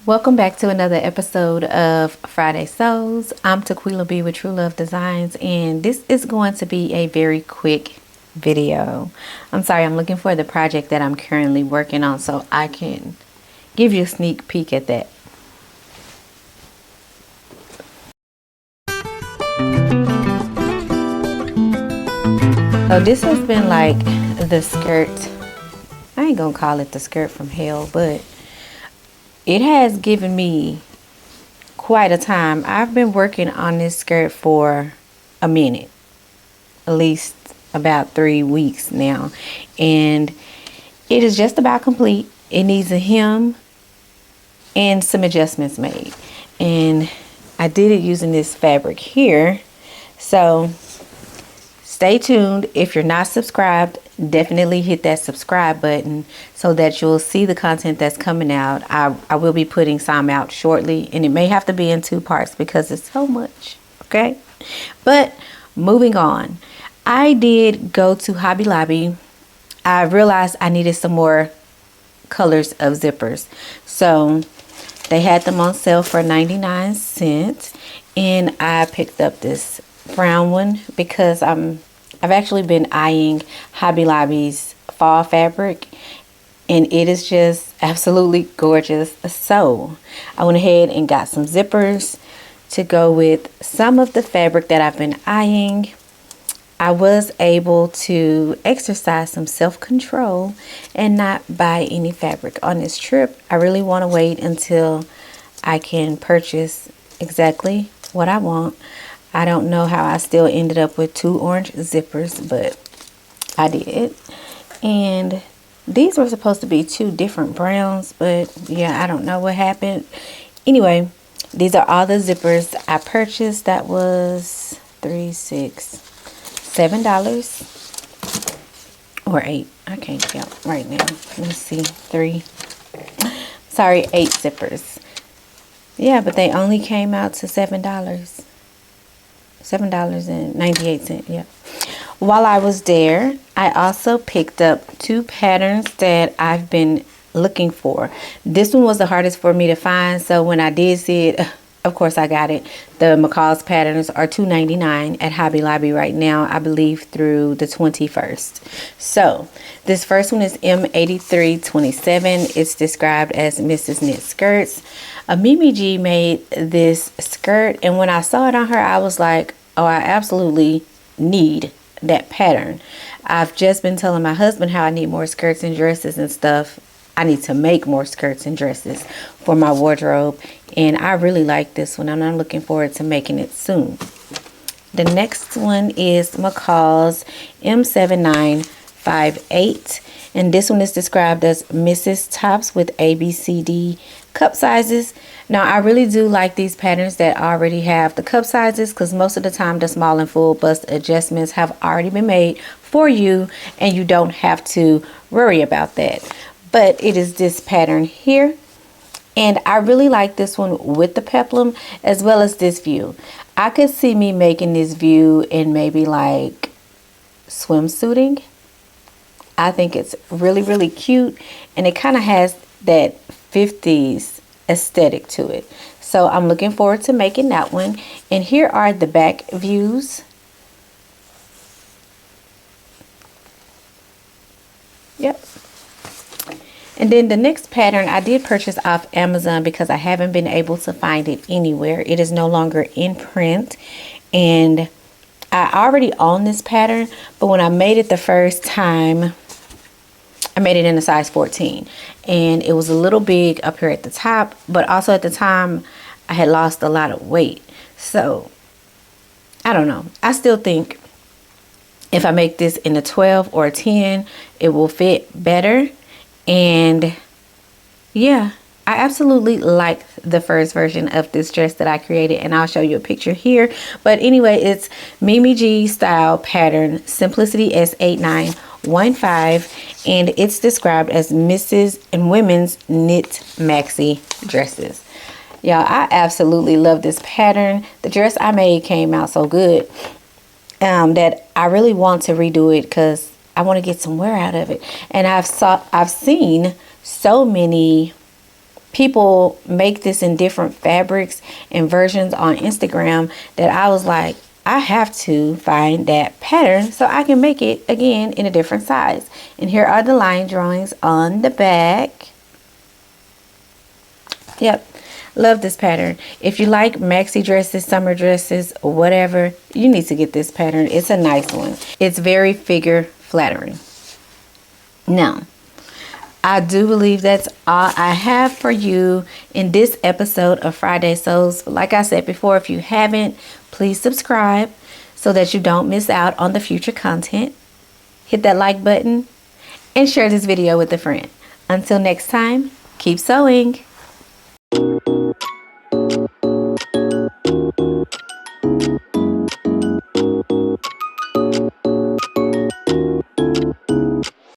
Welcome back to another episode of Friday Sews. I'm Tequila B with TruLuv Designs, and this is going to be a very quick video. I'm sorry, I'm looking for the project that I'm currently working on so I can give you a sneak peek at that. So this has been like the skirt. I ain't gonna call it the skirt from hell, but it has given me quite a time. I've been working on this skirt for a minute, at least about 3 weeks now, and it is just about complete. It needs a hem and some adjustments made, and I did it using this fabric here. So stay tuned. If you're not subscribed, definitely hit that subscribe button so that you'll see the content that's coming out. I will be putting some out shortly, and it may have to be in 2 parts because it's so much. Okay, but moving on, I did go to Hobby Lobby. I realized I needed some more colors of zippers, so they had them on sale for 99 cents, and I picked up this brown one because I've actually been eyeing Hobby Lobby's fall fabric, and it is just absolutely gorgeous. So I went ahead and got some zippers to go with some of the fabric that I've been eyeing. I was able to exercise some self-control and not buy any fabric on this trip. I really want to wait until I can purchase exactly what I want. I don't know how I still ended up with 2 orange zippers, but I did. And these were supposed to be 2 different browns, but yeah, I don't know what happened. Anyway, these are all the zippers I purchased. That was $7 or $8. I can't count right now. Let me see. 8 zippers. Yeah, but they only came out to $7. $7.98. Yeah. While I was there, I also picked up 2 patterns that I've been looking for. This one was the hardest for me to find, so when I did see it, of course I got it. The McCall's patterns are $2.99 at Hobby Lobby right now, I believe through the 21st. So this first one is M8327. It's described as Mrs. Knit Skirts. Mimi G made this skirt, and when I saw it on her, I was like, oh, I absolutely need that pattern. I've just been telling my husband how I need more skirts and dresses and stuff. I need to make more skirts and dresses for my wardrobe, and I really like this one, and I'm looking forward to making it soon. The next one is McCall's M7958, and this one is described as Mrs. Tops with ABCD cup sizes. Now, I really do like these patterns that already have the cup sizes, because most of the time the small and full bust adjustments have already been made for you, and you don't have to worry about that. But it is this pattern here, and I really like this one with the peplum as well as this view. I could see me making this view in maybe like swimsuiting. I think it's really, really cute, and it kind of has that 50s aesthetic to it. So I'm looking forward to making that one. And here are the back views. Yep. And then the next pattern I did purchase off Amazon because I haven't been able to find it anywhere. It is no longer in print, and I already own this pattern, but when I made it the first time, I made it in a size 14, and it was a little big up here at the top, but also at the time I had lost a lot of weight. So I don't know. I still think if I make this in a 12 or a 10, it will fit better. And yeah, I absolutely like the first version of this dress that I created, and I'll show you a picture here. But anyway, it's Mimi G style pattern, Simplicity S8915, and it's described as Mrs. and Women's Knit Maxi Dresses. Y'all, I absolutely love this pattern. The dress I made came out so good that I really want to redo it because I want to get some wear out of it. And I've seen so many people make this in different fabrics and versions on Instagram that I was like, I have to find that pattern so I can make it again in a different size. And here are the line drawings on the back. Yep, love this pattern. If you like maxi dresses, summer dresses, or whatever, you need to get this pattern. It's a nice one. It's very figure flattering. Now, I do believe that's all I have for you in this episode of Friday Sews. Like I said before, if you haven't, please subscribe so that you don't miss out on the future content. Hit that like button and share this video with a friend. Until next time, keep sewing.